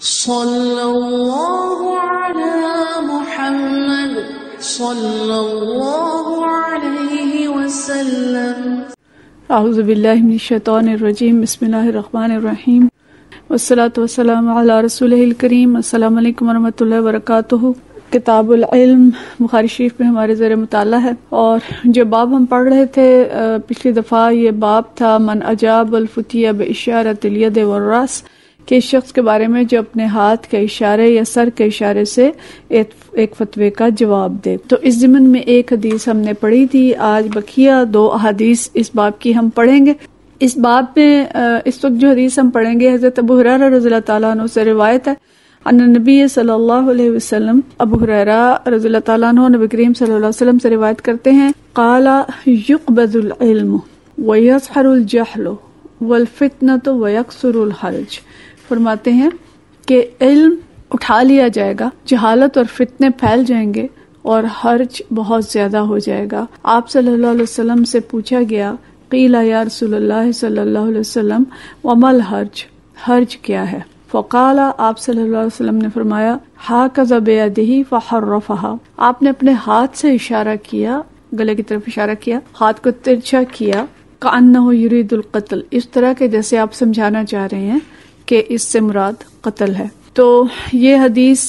صلی اللہ علی محمد صلی اللہ علیہ وسلم۔ اعوذ باللہ من الشیطان الرجیم، بسم اللہ الرحمن الرحیم، والصلاة والسلام علی رسولہ الکریم۔ السلام علیکم ورحمۃ اللہ وبرکاتہ۔ کتاب العلم بخاری شریف میں ہمارے زیر مطالعہ ہے، اور جو باب ہم پڑھ رہے تھے پچھلی دفعہ، یہ باب تھا من اجاب الفتیہ باشارۃ الید والراس، کہ اس شخص کے بارے میں جو اپنے ہاتھ کے اشارے یا سر کے اشارے سے ایک فتوے کا جواب دے۔ تو اس ضمن میں ایک حدیث ہم نے پڑھی تھی، آج بقیہ 2 احادیث اس باب کی ہم پڑھیں گے۔ اس باب میں اس وقت جو حدیث ہم پڑھیں گے حضرت ابو ہریرہ رضی اللہ تعالیٰ عنہ سے روایت ہے، ان نبی صلی اللہ علیہ وسلم، ابو ہریرہ رضی اللہ تعالیٰ عنہ نبی کریم صلی اللہ علیہ وسلم سے روایت کرتے ہیں، قال یقبض العلم ویظہر الجہل والفتنۃ ویکثر الحرج۔ فرماتے ہیں کہ علم اٹھا لیا جائے گا، جہالت اور فتنے پھیل جائیں گے، اور حرج بہت زیادہ ہو جائے گا۔ آپ صلی اللہ علیہ وسلم سے پوچھا گیا، قیل یا رسول اللہ صلی اللہ علیہ وسلم وما الحرج، حرج کیا ہے؟ فقال، آپ صلی اللہ علیہ وسلم نے فرمایا، ہاکذا بیدہ فحرفھا، آپ نے اپنے ہاتھ سے اشارہ کیا، گلے کی طرف اشارہ کیا، ہاتھ کو ترچھا کیا، کأنہ یرید القتل، اس طرح کے جیسے آپ سمجھانا چاہ رہے ہیں کہ اس سے مراد قتل ہے۔ تو یہ حدیث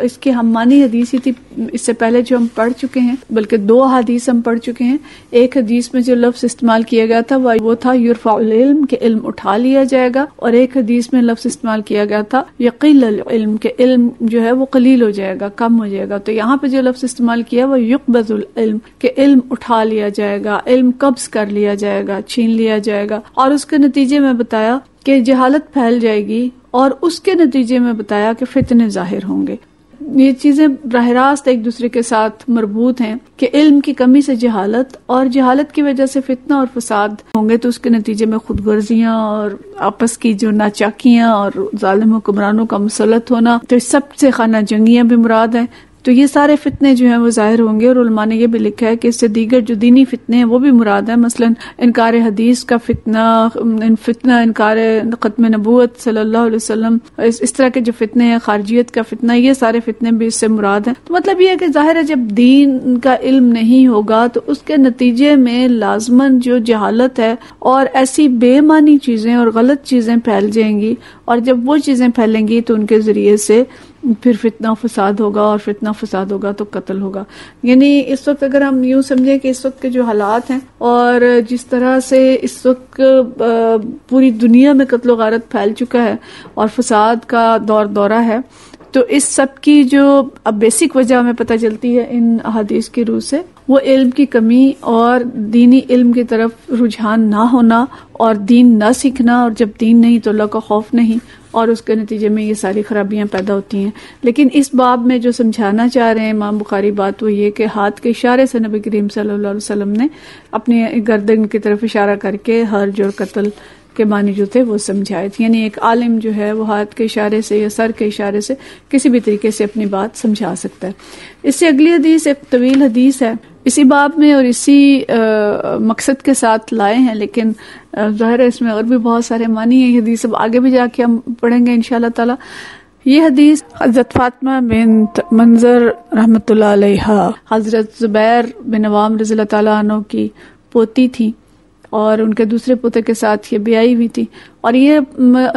اس کی ہم معنی حدیث ہی تھی، اس سے پہلے جو ہم پڑھ چکے ہیں، بلکہ 2 حدیث ہم پڑھ چکے ہیں۔ ایک حدیث میں جو لفظ استعمال کیا گیا تھا وہ تھا یرفع العلم، کہ علم اٹھا لیا جائے گا، اور ایک حدیث میں لفظ استعمال کیا گیا تھا یقل العلم، کہ علم جو ہے وہ قلیل ہو جائے گا، کم ہو جائے گا۔ تو یہاں پہ جو لفظ استعمال کیا وہ یقبض العلم، کہ علم اٹھا لیا جائے گا، علم قبض کر لیا جائے گا، چھین لیا جائے گا، اور اس کے نتیجے میں بتایا کہ جہالت پھیل جائے گی، اور اس کے نتیجے میں بتایا کہ فتنے ظاہر ہوں گے۔ یہ چیزیں براہ راست ایک دوسرے کے ساتھ مربوط ہیں کہ علم کی کمی سے جہالت، اور جہالت کی وجہ سے فتنہ اور فساد ہوں گے، تو اس کے نتیجے میں خود غرضیاں اور آپس کی جو ناچاکیاں اور ظالم حکمرانوں کا مسلط ہونا، تو اس سب سے خانہ جنگیاں بھی مراد ہیں۔ تو یہ سارے فتنے جو ہیں وہ ظاہر ہوں گے، اور علماء نے یہ بھی لکھا ہے کہ اس سے دیگر جو دینی فتنے ہیں وہ بھی مراد ہیں، مثلا انکار حدیث کا فتنہ، انکار ختم نبوت صلی اللہ علیہ وسلم، اس طرح کے جو فتنے ہیں، خارجیت کا فتنہ، یہ سارے فتنے بھی اس سے مراد ہیں۔ تو مطلب یہ ہے کہ ظاہر ہے جب دین کا علم نہیں ہوگا تو اس کے نتیجے میں لازماً جو جہالت ہے اور ایسی بے معنی چیزیں اور غلط چیزیں پھیل جائیں گی، اور جب وہ چیزیں پھیلیں گی تو ان کے ذریعے سے پھر فتنہ فساد ہوگا، اور فتنہ فساد ہوگا تو قتل ہوگا۔ یعنی اس وقت اگر ہم یوں سمجھیں کہ اس وقت کے جو حالات ہیں، اور جس طرح سے اس وقت پوری دنیا میں قتل و غارت پھیل چکا ہے اور فساد کا دورہ ہے، تو اس سب کی جو اب بیسک وجہ ہمیں پتہ چلتی ہے ان احادیث کی روح سے، وہ علم کی کمی اور دینی علم کی طرف رجحان نہ ہونا، اور دین نہ سیکھنا، اور جب دین نہیں تو اللہ کا خوف نہیں، اور اس کے نتیجے میں یہ ساری خرابیاں پیدا ہوتی ہیں۔ لیکن اس باب میں جو سمجھانا چاہ رہے ہیں امام بخاری بات، وہ یہ کہ ہاتھ کے اشارے سے نبی کریم صلی اللہ علیہ وسلم نے اپنی گردن کی طرف اشارہ کر کے حرج اور قتل کے معنی جو تھے وہ سمجھائے تھے۔ یعنی ایک عالم جو ہے وہ ہاتھ کے اشارے سے یا سر کے اشارے سے کسی بھی طریقے سے اپنی بات سمجھا سکتا ہے۔ اس سے اگلی حدیث ایک طویل حدیث ہے، اسی باب میں اور اسی مقصد کے ساتھ لائے ہیں، لیکن ظاہر ہے اس میں اور بھی بہت سارے معنی ہیں۔ یہ حدیث اب آگے بھی جا کے ہم پڑھیں گے انشاءاللہ تعالی۔ یہ حدیث حضرت فاطمہ بنت منظر رحمۃ اللہ علیہا حضرت زبیر بن عوام رضی اللہ تعالیٰ عنہ کی پوتی تھی، اور ان کے دوسرے پوتے کے ساتھ یہ بیائی ہوئی تھی، اور یہ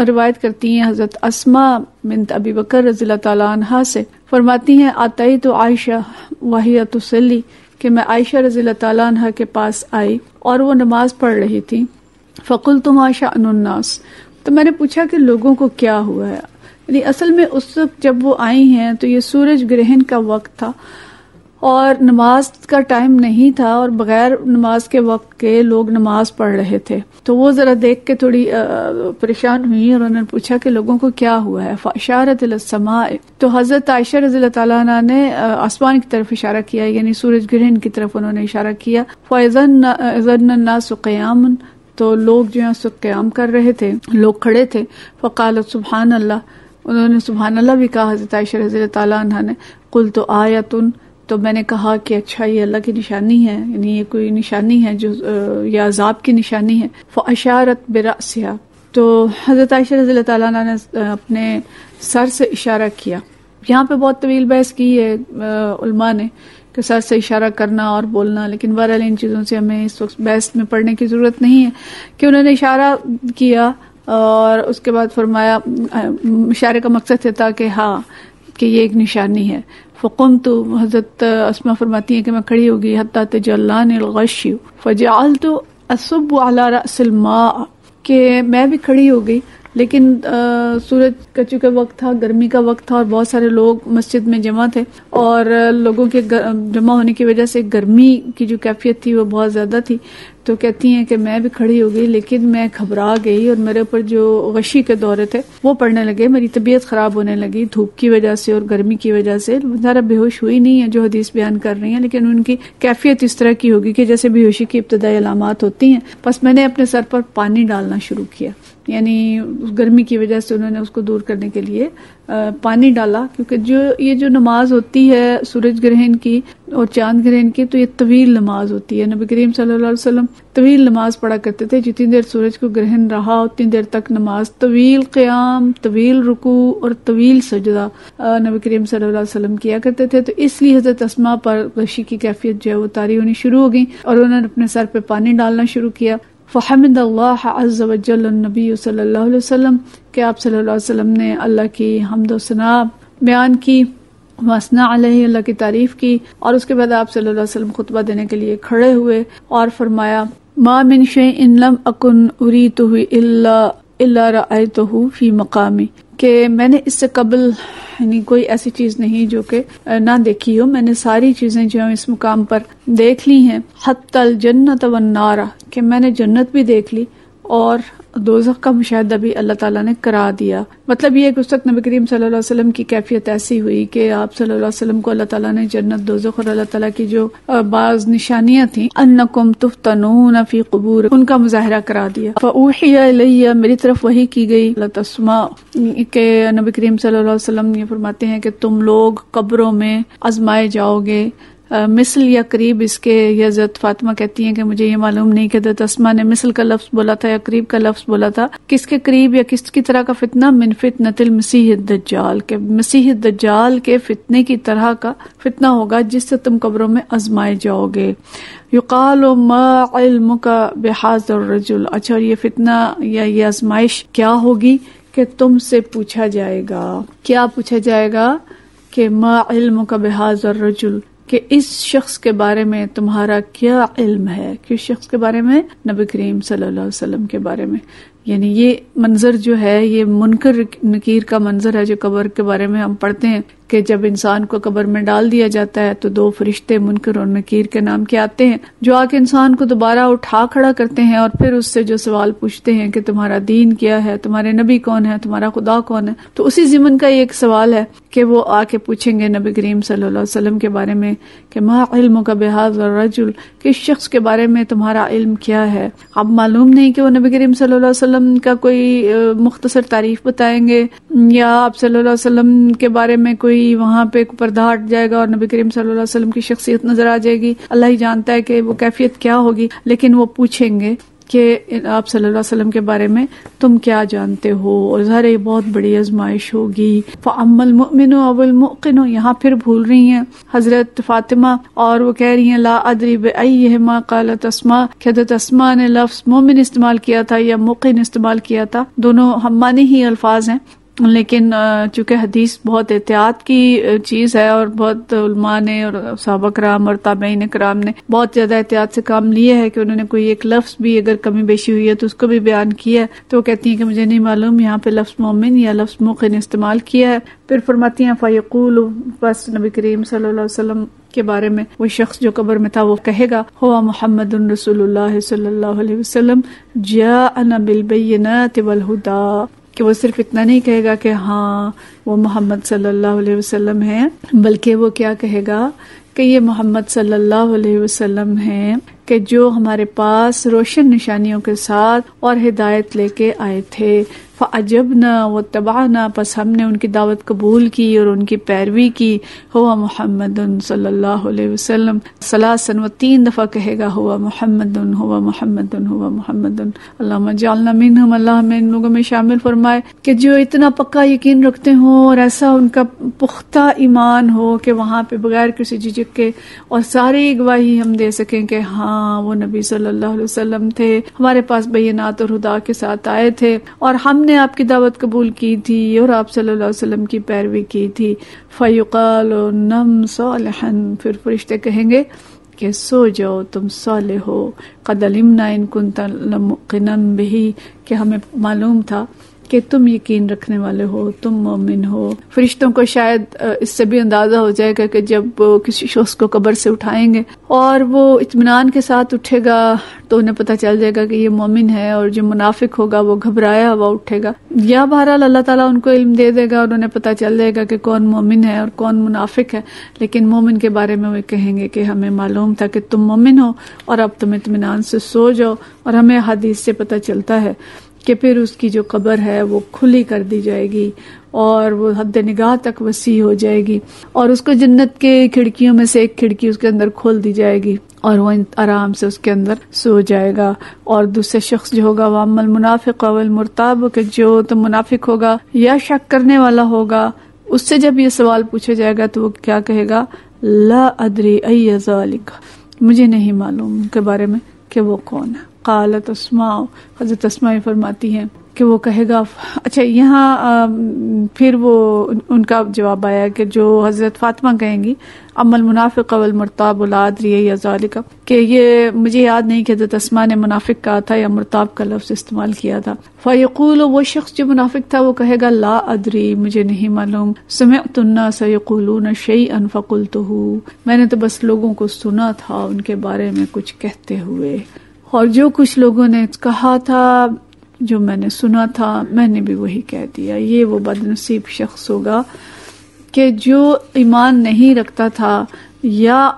روایت کرتی ہیں حضرت اسماء بنت ابی بکر رضی اللہ تعالیٰ عنہا سے، فرماتی ہیں آتیت تو عائشہ وہی تصلی، کہ میں عائشہ رضی اللہ تعالیٰ عنہ کے پاس آئی اور وہ نماز پڑھ رہی تھی، فقلت ما شأن الناس، تو میں نے پوچھا کہ لوگوں کو کیا ہوا ہے۔ یعنی اصل میں اس وقت جب وہ آئی ہیں تو یہ سورج گرہن کا وقت تھا، اور نماز کا ٹائم نہیں تھا، اور بغیر نماز کے وقت کے لوگ نماز پڑھ رہے تھے، تو وہ ذرا دیکھ کے تھوڑی پریشان ہوئی، اور انہوں نے پوچھا کہ لوگوں کو کیا ہوا ہے۔ فاشارت الی السماء، تو حضرت عائشہ رضی اللہ تعالیٰ عنہ نے آسمان کی طرف اشارہ کیا، یعنی سورج گرہن کی طرف انہوں نے اشارہ کیا۔ فاذن الناس قیام، تو لوگ جو ہیں اس وقت قیام کر رہے تھے، لوگ کھڑے تھے۔ فقالت سبحان اللہ، انہوں نے سبحان اللہ بھی کہا حضرت عائشہ رضی اللہ تعالیٰ عنہ نے۔ قلت آیۃ، تو میں نے کہا کہ اچھا یہ اللہ کی نشانی ہے، یعنی یہ کوئی نشانی ہے جو یا عذاب کی نشانی ہے۔ فاشارت برأسها، تو حضرت عائشہ رضی اللہ تعالیٰ عنہ نے اپنے سر سے اشارہ کیا. یہاں پہ بہت طویل بحث کی ہے علماء نے کہ سر سے اشارہ کرنا اور بولنا، لیکن بہرحال ان چیزوں سے ہمیں اس وقت بحث میں پڑھنے کی ضرورت نہیں ہے کہ انہوں نے اشارہ کیا اور اس کے بعد فرمایا، اشارے کا مقصد یہ تھا کہ ہاں کہ یہ ایک نشانی ہے. فقمت، حضرت اسماء فرماتی ہیں کہ میں کھڑی ہو گئی، حتی تجلانی الغشی فجعلت اصب علی رأس الماء، کہ میں بھی کھڑی ہو گئی، لیکن سورج کا چونکہ وقت تھا، گرمی کا وقت تھا اور بہت سارے لوگ مسجد میں جمع تھے اور لوگوں کے جمع ہونے کی وجہ سے گرمی کی جو کیفیت تھی وہ بہت زیادہ تھی. تو کہتی ہیں کہ میں بھی کھڑی ہو گئی، لیکن میں گھبرا گئی اور میرے اوپر جو غشی کے دورے تھے وہ پڑنے لگے، میری طبیعت خراب ہونے لگی دھوپ کی وجہ سے اور گرمی کی وجہ سے. ذرا بے ہوش ہوئی نہیں ہے جو حدیث بیان کر رہی ہیں، لیکن ان کی کیفیت اس طرح کی ہوگی کہ جیسے بے ہوشی کی ابتدائی علامات ہوتی ہیں. بس میں نے اپنے سر پر پانی ڈالنا شروع کیا، یعنی گرمی کی وجہ سے انہوں نے اس کو دور کرنے کے لیے پانی ڈالا، کیونکہ یہ جو نماز ہوتی ہے سورج گرہن کی اور چاند گرہن کی تو یہ طویل نماز ہوتی ہے. نبی کریم صلی اللہ علیہ وسلم طویل نماز پڑھا کرتے تھے، جتنی دیر سورج کو گرہن رہا اتنی دیر تک نماز، طویل قیام، طویل رکوع اور طویل سجدہ نبی کریم صلی اللہ علیہ وسلم کیا کرتے تھے. تو اس لیے حضرت اسماء پر غشی کی کیفیت جو ہے وہ طاری ہونی شروع ہو گئی اور انہوں نے اپنے سر پہ پانی ڈالنا شروع کیا. فحمد اللہ عز وجل النبی صلی اللہ علیہ وسلم، کہ آپ صلی اللہ علیہ وسلم نے اللہ کی حمد و ثنا بیان کی، واسنا علیہ، اللہ کی تعریف کی، اور اس کے بعد آپ صلی اللہ علیہ وسلم خطبہ دینے کے لیے کھڑے ہوئے اور فرمایا، ما من شیء لم اکن اریتہ الا رأیتہ فی مقامی، کہ میں نے اس سے قبل یعنی کوئی ایسی چیز نہیں جو کہ نہ دیکھی ہو، میں نے ساری چیزیں جو ہیں اس مقام پر دیکھ لی ہیں. حتی الجنت والنار، کہ میں نے جنت بھی دیکھ لی اور دوزخ کا مشاہدہ بھی اللہ تعالیٰ نے کرا دیا. مطلب یہ کہ اس وقت نبی کریم صلی اللہ علیہ وسلم کی کیفیت ایسی ہوئی کہ آپ صلی اللہ علیہ وسلم کو اللہ تعالیٰ نے جنت، دوزخ اور اللہ تعالیٰ کی جو بعض نشانیاں تھیں، انکم تفتنون فی قبور، ان کا مظاہرہ کرا دیا. فاوحی الی، میری طرف وحی کی گئی، لا تسمع، کہ نبی کریم صلی اللہ علیہ وسلم یہ فرماتے ہیں کہ تم لوگ قبروں میں آزمائے جاؤ گے. مثل یا قریب، اس کے حضرت فاطمہ کہتی ہیں کہ مجھے یہ معلوم نہیں کہ حضرت اسماء نے مثل کا لفظ بولا تھا یا قریب کا لفظ بولا تھا. کس کے قریب یا کس کی طرح کا فتنہ؟ من فتنۃ المسیح الدجال، کہ مسیح الدجال کے فتنے کی طرح کا فتنہ ہوگا جس سے تم قبروں میں آزمائے جاؤ گے. یقال ما علمک بہذا الرجل، اچھا اور یہ فتنہ یا یہ آزمائش کیا ہوگی کہ تم سے پوچھا جائے گا. کیا پوچھا جائے گا؟ کہ ما علمک بہذا الرجل، کہ اس شخص کے بارے میں تمہارا کیا علم ہے، کہ اس شخص کے بارے میں، نبی کریم صلی اللہ علیہ وسلم کے بارے میں. یعنی یہ منظر جو ہے یہ منکر نکیر کا منظر ہے جو قبر کے بارے میں ہم پڑھتے ہیں کہ جب انسان کو قبر میں ڈال دیا جاتا ہے تو دو فرشتے منکر اور نکیر کے نام کے آتے ہیں جو آ کے انسان کو دوبارہ اٹھا کھڑا کرتے ہیں اور پھر اس سے جو سوال پوچھتے ہیں کہ تمہارا دین کیا ہے، تمہارے نبی کون ہے، تمہارا خدا کون ہے. تو اسی ضمن کا یہ ایک سوال ہے کہ وہ آ کے پوچھیں گے نبی کریم صلی اللہ علیہ وسلم کے بارے میں کہ ما علمک بہذا الرجل، کہ اس شخص کے بارے میں تمہارا علم کیا ہے. اب معلوم نہیں کہ وہ نبی کریم صلی اللہ علیہ وسلم کا کوئی مختصر تعریف بتائیں گے یا آپ صلی اللہ علیہ وسلم کے بارے میں کوئی وہاں پہ پردہ ہٹ جائے گا اور نبی کریم صلی اللہ علیہ وسلم کی شخصیت نظر آ جائے گی. اللہ ہی جانتا ہے کہ وہ کیفیت کیا ہوگی، لیکن وہ پوچھیں گے کہ آپ صلی اللہ علیہ وسلم کے بارے میں تم کیا جانتے ہو، اور ظاہر یہ بہت بڑی آزمائش ہوگی. فَأَمَّا الْمُؤْمِنُ أَوْ الْمُؤْقِنُ، یہاں پھر بھول رہی ہیں حضرت فاطمہ اور وہ کہہ رہی ہیں لا ادری بأیہما قالت اسماء، کہ حضرت اسماء نے لفظ مومن استعمال کیا تھا یا موقن استعمال کیا تھا، دونوں ہم معنی ہی الفاظ ہیں، لیکن چونکہ حدیث بہت احتیاط کی چیز ہے اور بہت علماء نے اور صحابہ کرام اور تابعین کرام نے بہت زیادہ احتیاط سے کام لیے ہے کہ انہوں نے کوئی ایک لفظ بھی اگر کمی بیشی ہوئی ہے تو اس کو بھی بیان کیا ہے. تو وہ کہتی ہیں کہ مجھے نہیں معلوم یہاں پہ لفظ مومن یا لفظ موقن استعمال کیا ہے. پھر فرماتی ہیں فیقول، بس نبی کریم صلی اللہ علیہ وسلم کے بارے میں وہ شخص جو قبر میں تھا وہ کہے گا ہوا محمد رسول اللہ صلی اللہ علیہ وسلم جاءنا بالبینات والہدی، کہ وہ صرف اتنا نہیں کہے گا کہ ہاں وہ محمد صلی اللہ علیہ وسلم ہیں، بلکہ وہ کیا کہے گا کہ یہ محمد صلی اللہ علیہ وسلم ہیں کہ جو ہمارے پاس روشن نشانیوں کے ساتھ اور ہدایت لے کے آئے تھے. فَأَجَبْنَا وَاتَّبَعْنَا، پس ہم نے ان کی دعوت قبول کی اور ان کی پیروی کی. ہوا محمد صلی اللہ علیہ وسلم ثلاثاً، و 3 دفعہ کہے گا ہوا محمد ہوا محمد ہوا محمد. اللہم اجعلنا منہم، اللہ ہمیں ان لوگوں میں شامل فرمائے کہ جو اتنا پکا یقین رکھتے ہوں اور ایسا ان کا پختہ ایمان ہو کہ وہاں پہ بغیر کسی جھجک کے اور ساری گواہی ہم دے سکیں کہ ہاں وہ نبی صلی اللہ علیہ وسلم تھے، ہمارے پاس بینات اور ہدا کے ساتھ آئے تھے اور ہم نے آپ کی دعوت قبول کی تھی اور آپ صلی اللہ علیہ وسلم کی پیروی کی تھی. فیقال نم صالحا، پھر فرشتے کہیں گے کہ سو جاؤ تم صالح ہو. قد علمنا ان کنت لموقنا بہ، کہ ہمیں معلوم تھا کہ تم یقین رکھنے والے ہو، تم مومن ہو. فرشتوں کو شاید اس سے بھی اندازہ ہو جائے گا کہ جب کسی شخص کو قبر سے اٹھائیں گے اور وہ اطمینان کے ساتھ اٹھے گا تو انہیں پتہ چل جائے گا کہ یہ مومن ہے، اور جو منافق ہوگا وہ گھبرایا ہوا اٹھے گا. یا بہرحال اللہ تعالیٰ ان کو علم دے دے گا اور انہیں پتہ چل جائے گا کہ کون مومن ہے اور کون منافق ہے. لیکن مومن کے بارے میں وہ کہیں گے کہ ہمیں معلوم تھا کہ تم مومن ہو اور اب تم اطمینان سے سو جاؤ. اور ہمیں حدیث سے پتہ چلتا ہے کہ پھر اس کی جو قبر ہے وہ کھلی کر دی جائے گی اور وہ حد نگاہ تک وسیع ہو جائے گی، اور اس کو جنت کے کھڑکیوں میں سے ایک کھڑکی اس کے اندر کھول دی جائے گی اور وہ آرام سے اس کے اندر سو جائے گا. اور دوسرے شخص جو ہوگا وَأَمَّا الْمُنَافِقُ وَالْمُرْتَابُ، کہ جو تو منافق ہوگا یا شک کرنے والا ہوگا، اس سے جب یہ سوال پوچھا جائے گا تو وہ کیا کہے گا؟ لا ادری ای ذالک، مجھے نہیں معلوم کے بارے میں کہ وہ کون ہے. قالت اسماء، حضرت اسماء فرماتی ہیں کہ وہ کہے گا. اچھا، یہاں پھر وہ ان کا جواب آیا کہ جو حضرت فاطمہ کہیں گی اما المنافق والمرتاب لا ادری ای ذالک، کہ یہ مجھے یاد نہیں کہ حضرت اسماء نے منافق کہا تھا یا مرتاب کا لفظ استعمال کیا تھا. فیقول، وہ شخص جو منافق تھا وہ کہے گا لا ادری، مجھے نہیں معلوم. سمعت الناس یقولون شیئا فقلتہ، میں نے تو بس لوگوں کو سنا تھا ان کے بارے میں کچھ کہتے ہوئے، اور جو کچھ لوگوں نے کہا تھا جو میں نے سنا تھا میں نے بھی وہی کہہ دیا. یہ وہ بد نصیب شخص ہوگا کہ جو ایمان نہیں رکھتا تھا یا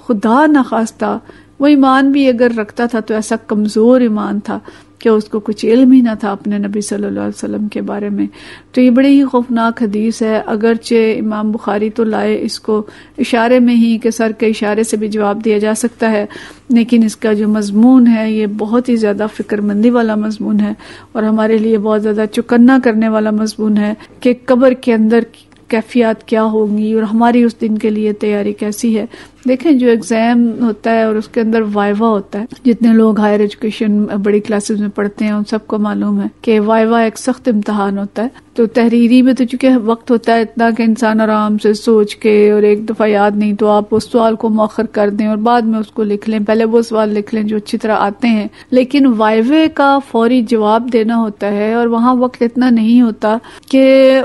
خدا نخواستہ وہ ایمان بھی اگر رکھتا تھا تو ایسا کمزور ایمان تھا کہ اس کو کچھ علم ہی نہ تھا اپنے نبی صلی اللہ علیہ وسلم کے بارے میں. تو یہ بڑی ہی خوفناک حدیث ہے. اگرچہ امام بخاری تو لائے اس کو اشارے میں ہی کہ سر کے اشارے سے بھی جواب دیا جا سکتا ہے، لیکن اس کا جو مضمون ہے یہ بہت ہی زیادہ فکر مندی والا مضمون ہے اور ہمارے لیے بہت زیادہ چوکنا کرنے والا مضمون ہے کہ قبر کے اندر کیفیات کیا ہوں گی اور ہماری اس دن کے لیے تیاری کیسی ہے. دیکھیں جو ایگزام ہوتا ہے اور اس کے اندر وائوا ہوتا ہے، جتنے لوگ ہائر ایجوکیشن بڑی کلاسز میں پڑھتے ہیں ان سب کو معلوم ہے کہ وائوا ایک سخت امتحان ہوتا ہے. تو تحریری میں تو چونکہ وقت ہوتا ہے اتنا کہ انسان آرام سے سوچ کے اور ایک دفعہ یاد نہیں تو آپ اس سوال کو مؤخر کر دیں اور بعد میں اس کو لکھ لیں، پہلے وہ سوال لکھ لیں جو اچھی طرح آتے ہیں. لیکن وائوے کا فوری جواب دینا ہوتا ہے اور وہاں وقت اتنا نہیں ہوتا کہ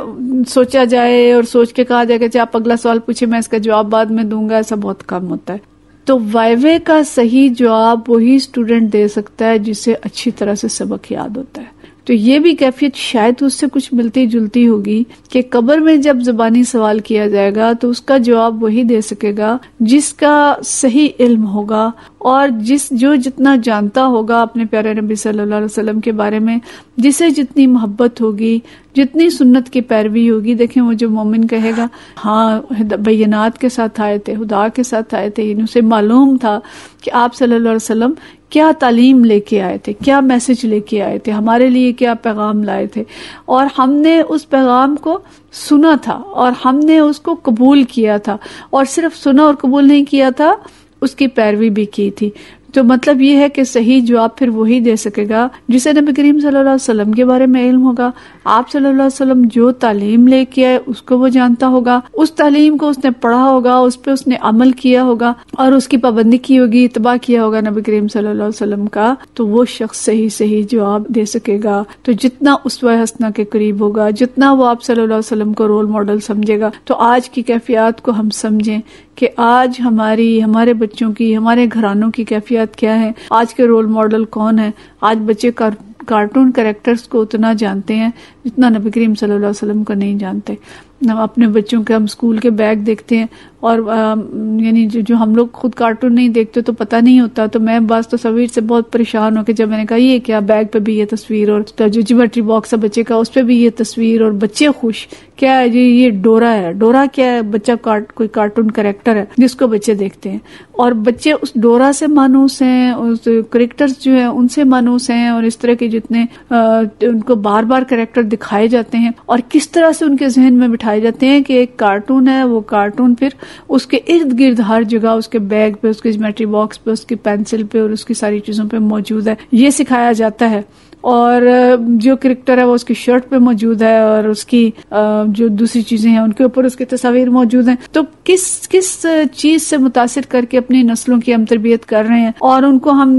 سوچا جائے اور سوچ کے کہا جائے کہ آپ اگلا سوال پوچھیں میں اس کا جواب بعد میں دوں گا، ایسا بہت کم ہوتا ہے. تو وائوے کا صحیح جواب وہی اسٹوڈنٹ دے سکتا ہے جسے اچھی طرح سے سبق یاد ہوتا ہے. تو یہ بھی کیفیت شاید اس سے کچھ ملتی جلتی ہوگی کہ قبر میں جب زبانی سوال کیا جائے گا تو اس کا جواب وہی دے سکے گا جس کا صحیح علم ہوگا اور جو جتنا جانتا ہوگا اپنے پیارے نبی صلی اللہ علیہ وسلم کے بارے میں، جسے جتنی محبت ہوگی، جتنی سنت کی پیروی ہوگی. دیکھیں وہ جو مومن کہے گا ہاں بینات کے ساتھ آئے تھے، ہدا کے ساتھ آئے تھے، یعنی اسے معلوم تھا کہ آپ صلی اللہ علیہ وسلم کیا تعلیم لے کے آئے تھے، کیا میسج لے کے آئے تھے، ہمارے لیے کیا پیغام لائے تھے، اور ہم نے اس پیغام کو سنا تھا اور ہم نے اس کو قبول کیا تھا، اور صرف سنا اور قبول نہیں کیا تھا، اس کی پیروی بھی کی تھی. تو مطلب یہ ہے کہ صحیح جواب پھر وہی دے سکے گا جسے نبی کریم صلی اللہ علیہ وسلم کے بارے میں علم ہوگا. آپ صلی اللہ علیہ وسلم جو تعلیم لے کے آئے اس کو وہ جانتا ہوگا، اس تعلیم کو اس نے پڑھا ہوگا، اس پہ اس نے عمل کیا ہوگا اور اس کی پابندی کی ہوگی، اتباع کیا ہوگا نبی کریم صلی اللہ علیہ وسلم کا. تو وہ شخص صحیح جواب دے سکے گا. تو جتنا اسوہ حسنہ کے قریب ہوگا، جتنا وہ آپ صلی اللہ علیہ وسلم کو رول ماڈل سمجھے گا. تو آج کی کیفیات کو ہم سمجھیں کہ آج ہمارے بچوں کی، ہمارے گھرانوں کی کیفیت کیا ہے، آج کے رول ماڈل کون ہے. آج بچے کارٹون کریکٹرز کو اتنا جانتے ہیں جتنا نبی کریم صلی اللہ علیہ وسلم کو نہیں جانتے. اپنے بچوں کے ہم اسکول کے بیگ دیکھتے ہیں اور یعنی جو ہم لوگ خود کارٹون نہیں دیکھتے تو پتہ نہیں ہوتا. تو میں بعض تصویر سے بہت پریشان ہو کے جب میں نے کہا یہ کیا، بیگ پہ بھی یہ تصویر، اور جو جیومیٹری باکس ہے بچے کا اس پہ بھی یہ تصویر، اور بچے خوش. کیا ہے جی؟ یہ ڈورا ہے. ڈورا کیا ہے؟ بچہ کوئی کارٹون کریکٹر ہے جس کو بچے دیکھتے ہیں، اور بچے اس ڈورا سے مانوس ہیں، اس کریکٹرز جو ہیں ان سے مانوس ہیں، اور اس طرح کے جتنے ان کو بار بار کریکٹر دکھائے جاتے ہیں اور کس طرح سے ان کے ذہن میں بٹھائے جاتے ہیں کہ ایک کارٹون ہے، وہ کارٹون پھر اس کے ارد گرد ہر جگہ، اس کے بیگ پہ، اس کے جیومیٹری باکس پہ، اس کی پینسل پہ اور اس کی ساری چیزوں پہ موجود ہے. یہ سکھایا جاتا ہے. اور جو کریکٹر ہے وہ اس کی شرٹ پہ موجود ہے، اور اس کی جو دوسری چیزیں ہیں ان کے اوپر اس کی تصاویر موجود ہیں. تو کس چیز سے متاثر کر کے اپنی نسلوں کی ہم تربیت کر رہے ہیں، اور ان کو ہم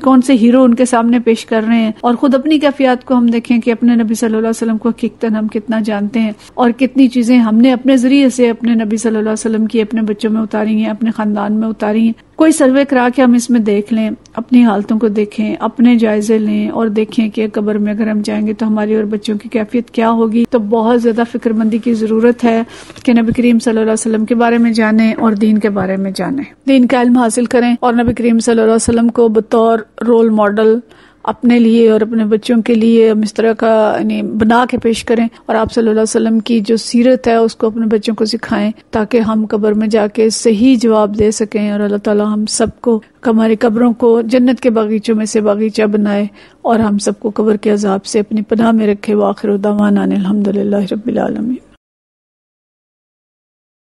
کون سے ہیرو ان کے سامنے پیش کر رہے ہیں، اور خود اپنی کیفیات کو ہم دیکھیں کہ اپنے نبی صلی اللہ علیہ وسلم کو حقیقتاً ہم کتنا جانتے ہیں، اور کتنی چیزیں ہم نے اپنے ذریعے سے اپنے نبی صلی اللہ علیہ وسلم کی اپنے بچوں میں اتاری ہیں، اپنے خاندان میں اتاری ہیں. کوئی سروے کرا کے ہم اس میں دیکھ لیں، اپنی حالتوں کو دیکھیں، اپنے جائزے لیں، اور دیکھیں کہ قبر میں اگر ہم جائیں گے تو ہماری اور بچوں کی کیفیت کیا ہوگی. تو بہت زیادہ فکر مندی کی ضرورت ہے کہ نبی کریم صلی اللہ علیہ وسلم کے بارے میں جانیں اور دین کے بارے میں جانیں، دین کا علم حاصل کریں، اور نبی کریم صلی اللہ علیہ وسلم کو بطور رول ماڈل اپنے لیے اور اپنے بچوں کے لیے ہم اس طرح کا یعنی بنا کے پیش کریں، اور آپ صلی اللہ علیہ وسلم کی جو سیرت ہے اس کو اپنے بچوں کو سکھائیں تاکہ ہم قبر میں جا کے صحیح جواب دے سکیں، اور اللہ تعالی ہم سب کو ہماری قبروں کو جنت کے باغیچوں میں سے باغیچہ بنائے، اور ہم سب کو قبر کے عذاب سے اپنی پناہ میں رکھے. وآخر دعوانا الحمدللہ رب العالمین.